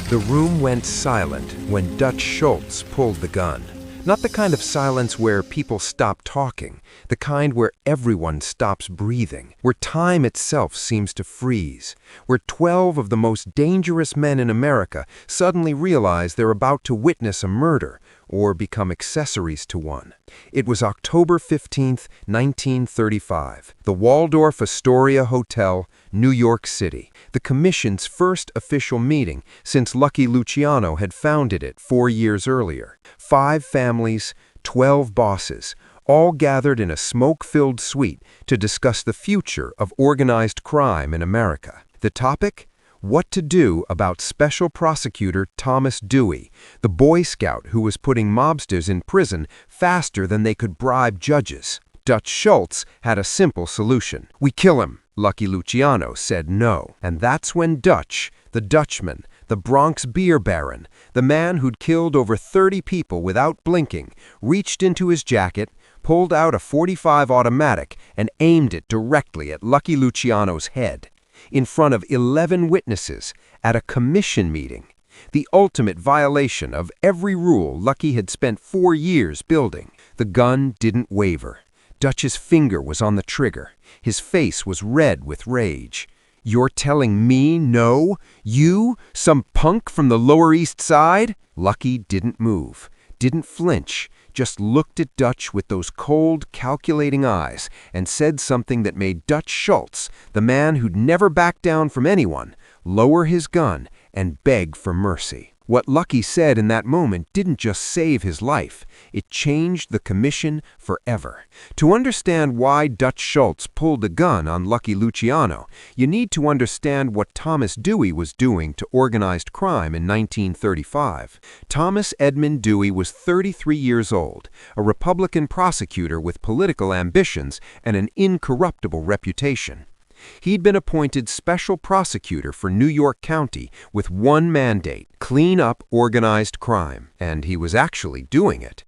The room went silent when Dutch Schultz pulled the gun. Not the kind of silence where people stop talking, the kind where everyone stops breathing, where time itself seems to freeze, where 12 of the most dangerous men in America suddenly realize they're about to witness a murder or become accessories to one. It was October 15th, 1935, the Waldorf Astoria Hotel, New York City, the Commission's first official meeting since Lucky Luciano had founded it 4 years earlier. 5 families, 12 bosses, all gathered in a smoke-filled suite to discuss the future of organized crime in America. The topic? What to do about Special Prosecutor Thomas Dewey, the Boy Scout who was putting mobsters in prison faster than they could bribe judges. Dutch Schultz had a simple solution. "We kill him." Lucky Luciano said no. And that's when Dutch, the Dutchman, the Bronx beer baron, the man who'd killed over 30 people without blinking, reached into his jacket, pulled out a .45 automatic, and aimed it directly at Lucky Luciano's head. In front of 11 witnesses, at a commission meeting. The ultimate violation of every rule Lucky had spent 4 years building. The gun didn't waver. Dutch's finger was on the trigger. His face was red with rage. "You're telling me no? You, some punk from the Lower East Side?" Lucky didn't move, didn't flinch, just looked at Dutch with those cold, calculating eyes and said something that made Dutch Schultz, the man who'd never backed down from anyone, lower his gun and beg for mercy. What Lucky said in that moment didn't just save his life, it changed the commission forever. To understand why Dutch Schultz pulled the gun on Lucky Luciano, you need to understand what Thomas Dewey was doing to organized crime in 1935. Thomas Edmund Dewey was 33 years old, a Republican prosecutor with political ambitions and an incorruptible reputation. He'd been appointed special prosecutor for New York County with one mandate: clean up organized crime. And he was actually doing it.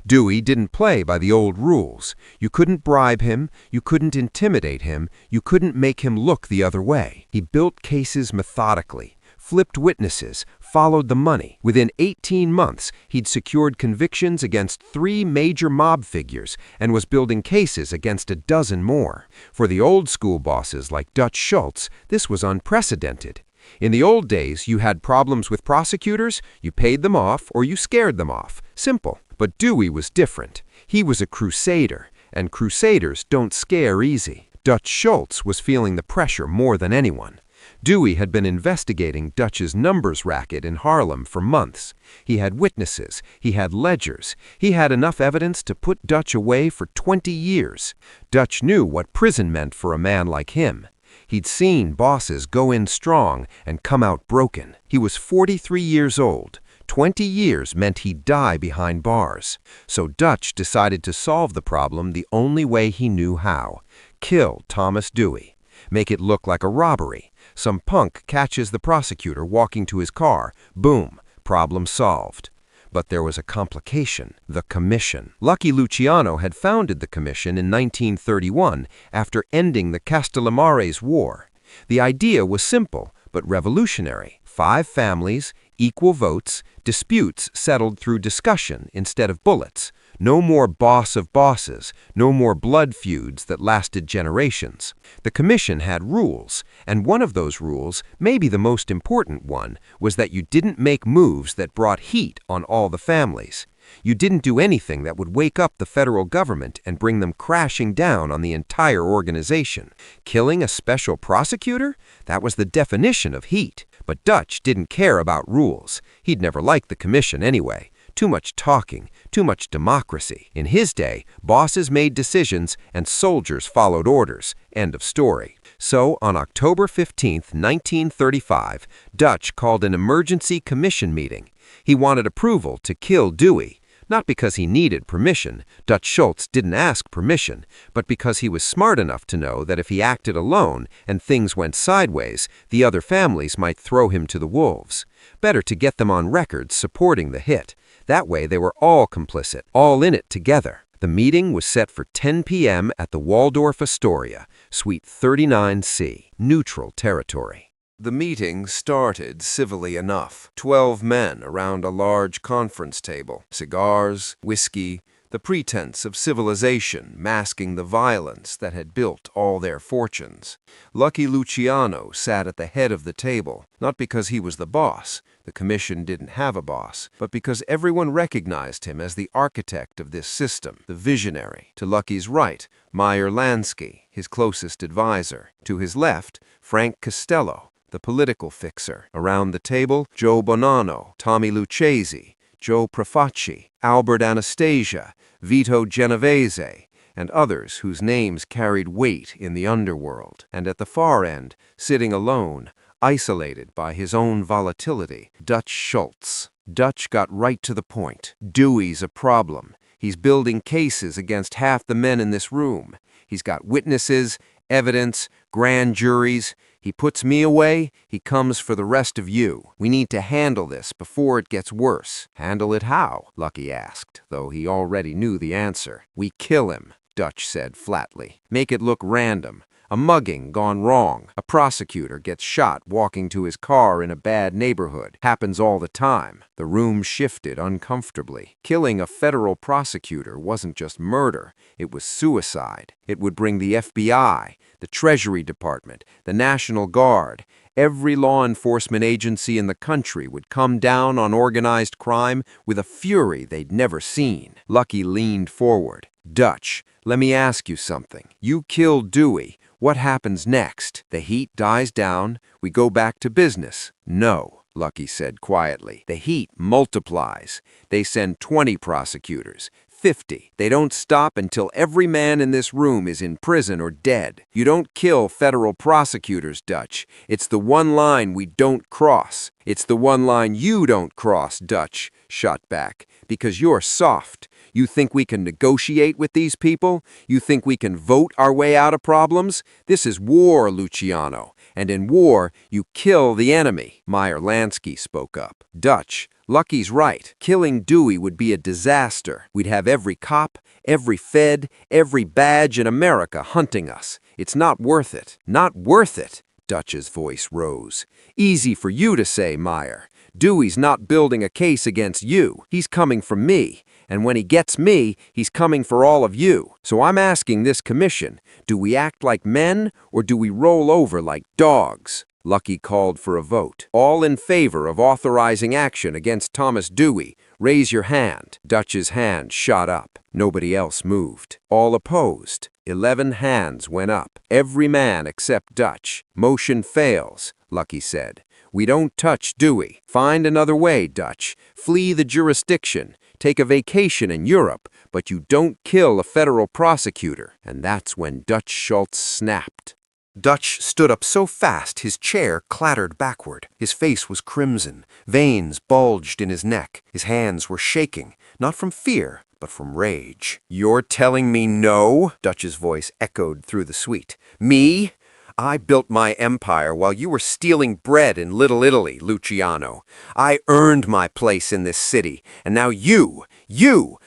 Dewey didn't play by the old rules. You couldn't bribe him, you couldn't intimidate him, you couldn't make him look the other way. He built cases methodically, flipped witnesses, followed the money. Within 18 months, he'd secured convictions against 3 major mob figures and was building cases against a dozen more. For the old-school bosses like Dutch Schultz, this was unprecedented. In the old days, you had problems with prosecutors, you paid them off or you scared them off. Simple. But Dewey was different. He was a crusader, and crusaders don't scare easy. Dutch Schultz was feeling the pressure more than anyone. Dewey had been investigating Dutch's numbers racket in Harlem for months. He had witnesses, he had ledgers, he had enough evidence to put Dutch away for 20 years. Dutch knew what prison meant for a man like him. He'd seen bosses go in strong and come out broken. He was 43 years old. 20 years meant he'd die behind bars. So Dutch decided to solve the problem the only way he knew how: kill Thomas Dewey. Make it look like a robbery. Some punk catches the prosecutor walking to his car. Boom, problem solved. But there was a complication: the commission. Lucky Luciano had founded the commission in 1931 after ending the Castellamares War. The idea was simple but revolutionary. 5 families, equal votes, disputes settled through discussion instead of bullets. No more boss of bosses, no more blood feuds that lasted generations. The commission had rules, and one of those rules, maybe the most important one, was that you didn't make moves that brought heat on all the families. You didn't do anything that would wake up the federal government and bring them crashing down on the entire organization. Killing a special prosecutor? That was the definition of heat. But Dutch didn't care about rules. He'd never liked the commission anyway. Too much talking, too much democracy. In his day, bosses made decisions and soldiers followed orders. End of story. So, on October 15th, 1935, Dutch called an emergency commission meeting. He wanted approval to kill Dewey. Not because he needed permission, Dutch Schultz didn't ask permission, but because he was smart enough to know that if he acted alone and things went sideways, the other families might throw him to the wolves. Better to get them on record supporting the hit. That way they were all complicit, all in it together. The meeting was set for 10 p.m. at the Waldorf Astoria, Suite 39C, neutral territory. The meeting started civilly enough. 12 men around a large conference table. Cigars, whiskey, the pretense of civilization masking the violence that had built all their fortunes. Lucky Luciano sat at the head of the table, not because he was the boss. The commission didn't have a boss, but because everyone recognized him as the architect of this system, the visionary. To Lucky's right, Meyer Lansky, his closest advisor. To his left, Frank Costello, the political fixer. Around the table, Joe Bonanno, Tommy Lucchese, Joe Profacci, Albert Anastasia, Vito Genovese, and others whose names carried weight in the underworld. And at the far end, sitting alone, isolated by his own volatility, Dutch Schultz. Dutch got right to the point. Dewey's a problem. He's building cases against half the men in this room. He's got witnesses, evidence, grand juries. He puts me away, he comes for the rest of you. We need to handle this before it gets worse. Handle it how? Lucky asked, though he already knew the answer. We kill him, Dutch said flatly. Make it look random. A mugging gone wrong. A prosecutor gets shot walking to his car in a bad neighborhood. Happens all the time. The room shifted uncomfortably. Killing a federal prosecutor wasn't just murder. It was suicide. It would bring the FBI, the Treasury Department, the National Guard. Every law enforcement agency in the country would come down on organized crime with a fury they'd never seen. Lucky leaned forward. Dutch, let me ask you something. You kill Dewey. What happens next? The heat dies down. We go back to business. No, Lucky said quietly. The heat multiplies. They send 20 prosecutors. 50. They don't stop until every man in this room is in prison or dead. You don't kill federal prosecutors, Dutch. It's the one line we don't cross. It's the one line you don't cross, Dutch shot back, because you're soft. You think we can negotiate with these people? You think we can vote our way out of problems? This is war, Luciano. And in war, you kill the enemy. Meyer Lansky spoke up. Dutch, Lucky's right. Killing Dewey would be a disaster. We'd have every cop, every Fed, every badge in America hunting us. It's not worth it. Not worth it. Dutch's voice rose. Easy for you to say, Meyer. Dewey's not building a case against you. He's coming for me. And when he gets me, he's coming for all of you. So I'm asking this commission, do we act like men or do we roll over like dogs? Lucky called for a vote. All in favor of authorizing action against Thomas Dewey, raise your hand. Dutch's hand shot up. Nobody else moved. All opposed. 11 hands went up. Every man except Dutch. Motion fails, Lucky said. We don't touch Dewey. Find another way, Dutch. Flee the jurisdiction. Take a vacation in Europe, but you don't kill a federal prosecutor. And that's when Dutch Schultz snapped. Dutch stood up so fast his chair clattered backward. His face was crimson. Veins bulged in his neck. His hands were shaking, not from fear, but from rage. You're telling me no? Dutch's voice echoed through the suite. Me? I built my empire while you were stealing bread in Little Italy, Luciano. I earned my place in this city, and now you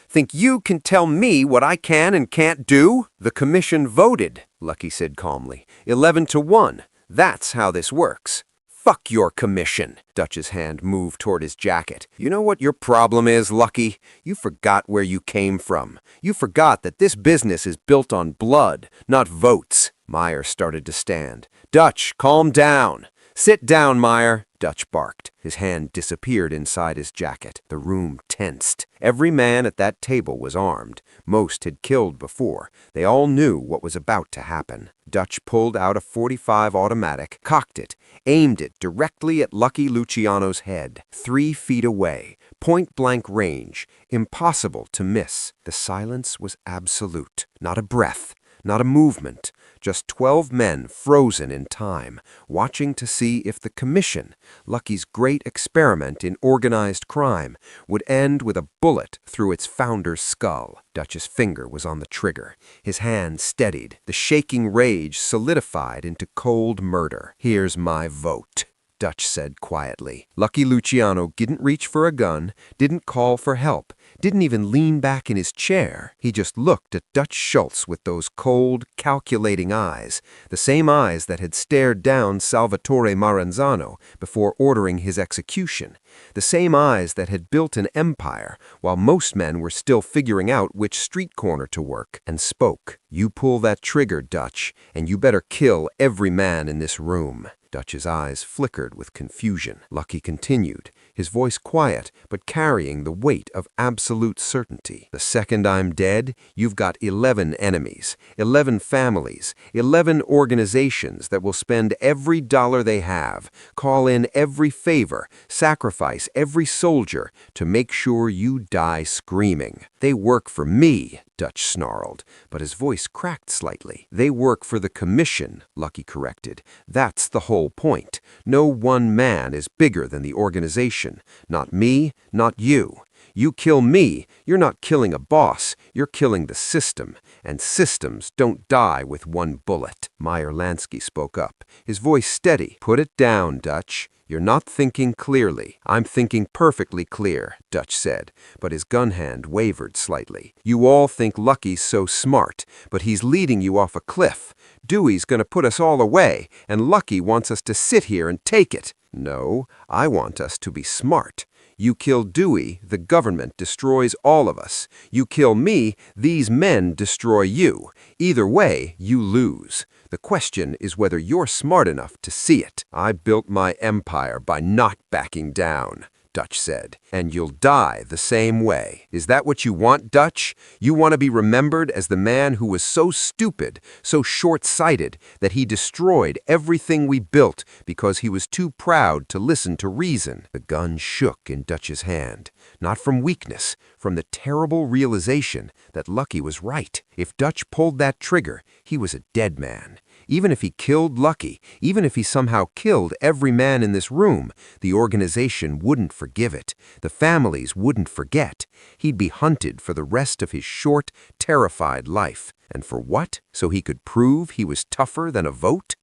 think you can tell me what I can and can't do? The commission voted, Lucky said calmly. 11-1. That's how this works. Fuck your commission. Dutch's hand moved toward his jacket. You know what your problem is, Lucky? You forgot where you came from. You forgot that this business is built on blood, not votes. Meyer started to stand. Dutch, calm down. Sit down, Meyer, Dutch barked. His hand disappeared inside his jacket. The room tensed. Every man at that table was armed. Most had killed before. They all knew what was about to happen. Dutch pulled out a .45 automatic, cocked it, aimed it directly at Lucky Luciano's head. 3 feet away, point-blank range, impossible to miss. The silence was absolute. Not a breath, not a movement. Just 12 men frozen in time, watching to see if the commission, Lucky's great experiment in organized crime, would end with a bullet through its founder's skull. Dutch's finger was on the trigger. His hand steadied. The shaking rage solidified into cold murder. Here's my vote. Dutch said quietly. Lucky Luciano didn't reach for a gun, didn't call for help, didn't even lean back in his chair. He just looked at Dutch Schultz with those cold, calculating eyes, the same eyes that had stared down Salvatore Maranzano before ordering his execution, the same eyes that had built an empire while most men were still figuring out which street corner to work, and spoke. "You pull that trigger, Dutch, and you better kill every man in this room." Dutch's eyes flickered with confusion. Lucky continued, his voice quiet but carrying the weight of absolute certainty. "The second I'm dead, you've got 11 enemies, 11 families, 11 organizations that will spend every dollar they have, call in every favor, sacrifice every soldier to make sure you die screaming. They work for me," Dutch snarled, but his voice cracked slightly. "They work for the commission," Lucky corrected. "That's the whole point. No one man is bigger than the organization. Not me, not you. You kill me, you're not killing a boss, you're killing the system. And systems don't die with one bullet." Meyer Lansky spoke up, his voice steady. "Put it down, Dutch. You're not thinking clearly." "I'm thinking perfectly clear," Dutch said, but his gun hand wavered slightly. "You all think Lucky's so smart, but he's leading you off a cliff. Dewey's gonna put us all away, and Lucky wants us to sit here and take it." "No, I want us to be smart. You kill Dewey, the government destroys all of us. You kill me, these men destroy you. Either way, you lose. The question is whether you're smart enough to see it." "I built my empire by not backing down," Dutch said, "and you'll die the same way. Is that what you want, Dutch? You want to be remembered as the man who was so stupid, so short-sighted, that he destroyed everything we built because he was too proud to listen to reason?" The gun shook in Dutch's hand, not from weakness, from the terrible realization that Lucky was right. If Dutch pulled that trigger, he was a dead man. Even if he killed Lucky, even if he somehow killed every man in this room, the organization wouldn't forgive it. The families wouldn't forget. He'd be hunted for the rest of his short, terrified life. And for what? So he could prove he was tougher than a vote?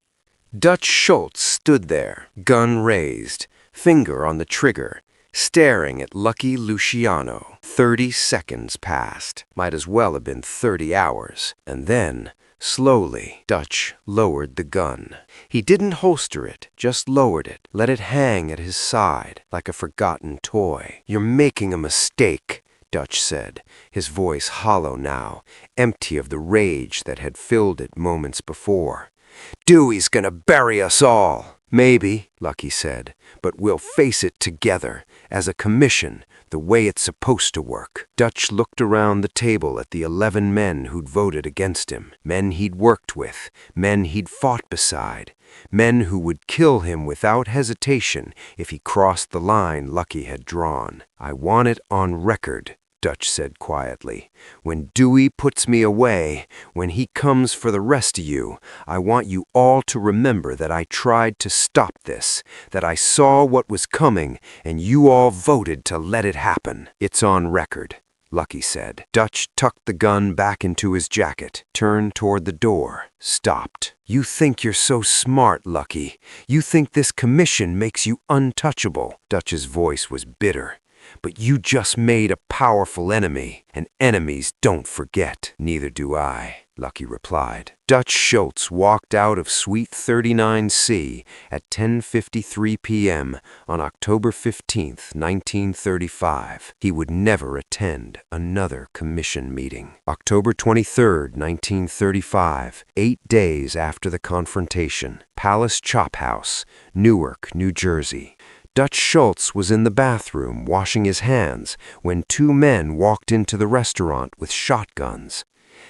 Dutch Schultz stood there, gun raised, finger on the trigger, staring at Lucky Luciano. 30 seconds passed. Might as well have been 30 hours. And then, slowly, Dutch lowered the gun. He didn't holster it, just lowered it, let it hang at his side like a forgotten toy. "You're making a mistake," Dutch said, his voice hollow now, empty of the rage that had filled it moments before. "Dewey's gonna bury us all." "Maybe," Lucky said, "but we'll face it together, as a commission, the way it's supposed to work." Dutch looked around the table at the 11 men who'd voted against him, men he'd worked with, men he'd fought beside, men who would kill him without hesitation if he crossed the line Lucky had drawn. "I want it on record," Dutch said quietly. "When Dewey puts me away, when he comes for the rest of you, I want you all to remember that I tried to stop this, that I saw what was coming, and you all voted to let it happen. It's on record," Lucky said. Dutch tucked the gun back into his jacket, turned toward the door, stopped. "You think you're so smart, Lucky. You think this commission makes you untouchable." Dutch's voice was bitter. "But you just made a powerful enemy, and enemies don't forget." "Neither do I," Lucky replied. Dutch Schultz walked out of Suite 39C at 10:53 p.m. on October 15, 1935. He would never attend another commission meeting. October 23, 1935, 8 days after the confrontation, Palace Chop House, Newark, New Jersey. Dutch Schultz was in the bathroom washing his hands when 2 men walked into the restaurant with shotguns.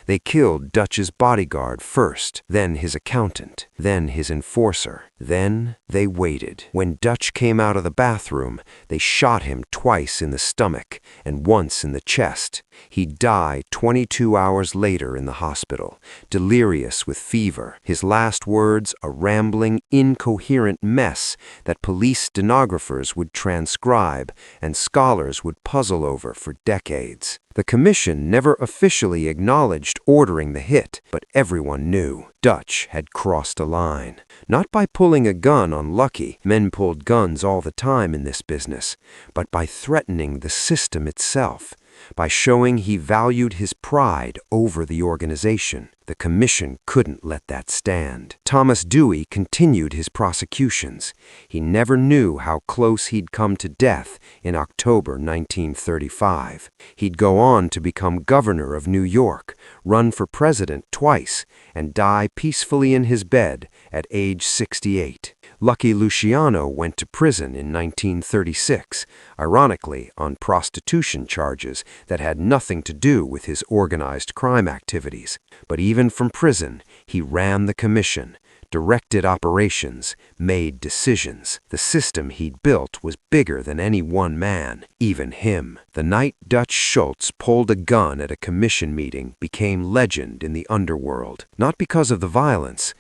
They killed Dutch's bodyguard first, then his accountant, then his enforcer. Then they waited. When Dutch came out of the bathroom, they shot him twice in the stomach and once in the chest. He'd die 22 hours later in the hospital, delirious with fever. His last words, a rambling, incoherent mess that police stenographers would transcribe and scholars would puzzle over for decades. The commission never officially acknowledged ordering the hit, but everyone knew Dutch had crossed a line. Not by pulling a gun on Lucky, men pulled guns all the time in this business, but by threatening the system itself, by showing he valued his pride over the organization. The commission couldn't let that stand. Thomas Dewey continued his prosecutions. He never knew how close he'd come to death in October 1935. He'd go on to become governor of New York, run for president twice, and die peacefully in his bed at age 68. Lucky Luciano went to prison in 1936, ironically on prostitution charges that had nothing to do with his organized crime activities. But even from prison, he ran the commission, directed operations, made decisions. The system he'd built was bigger than any one man, even him. The night Dutch Schultz pulled a gun at a commission meeting became legend in the underworld. Not because of the violence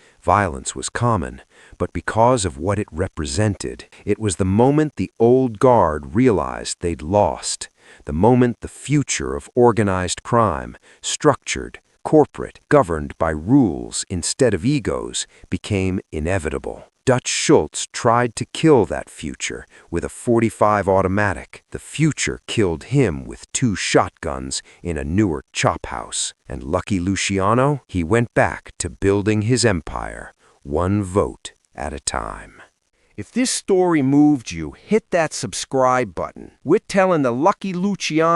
was common, but because of what it represented. It was the moment the old guard realized they'd lost, the moment the future of organized crime, structured, corporate, governed by rules instead of egos, became inevitable. Dutch Schultz tried to kill that future with a .45 automatic. The future killed him with 2 shotguns in a Newark chop house. And Lucky Luciano, he went back to building his empire, one vote at a time. If this story moved you, hit that subscribe button. We're telling the Lucky Luciano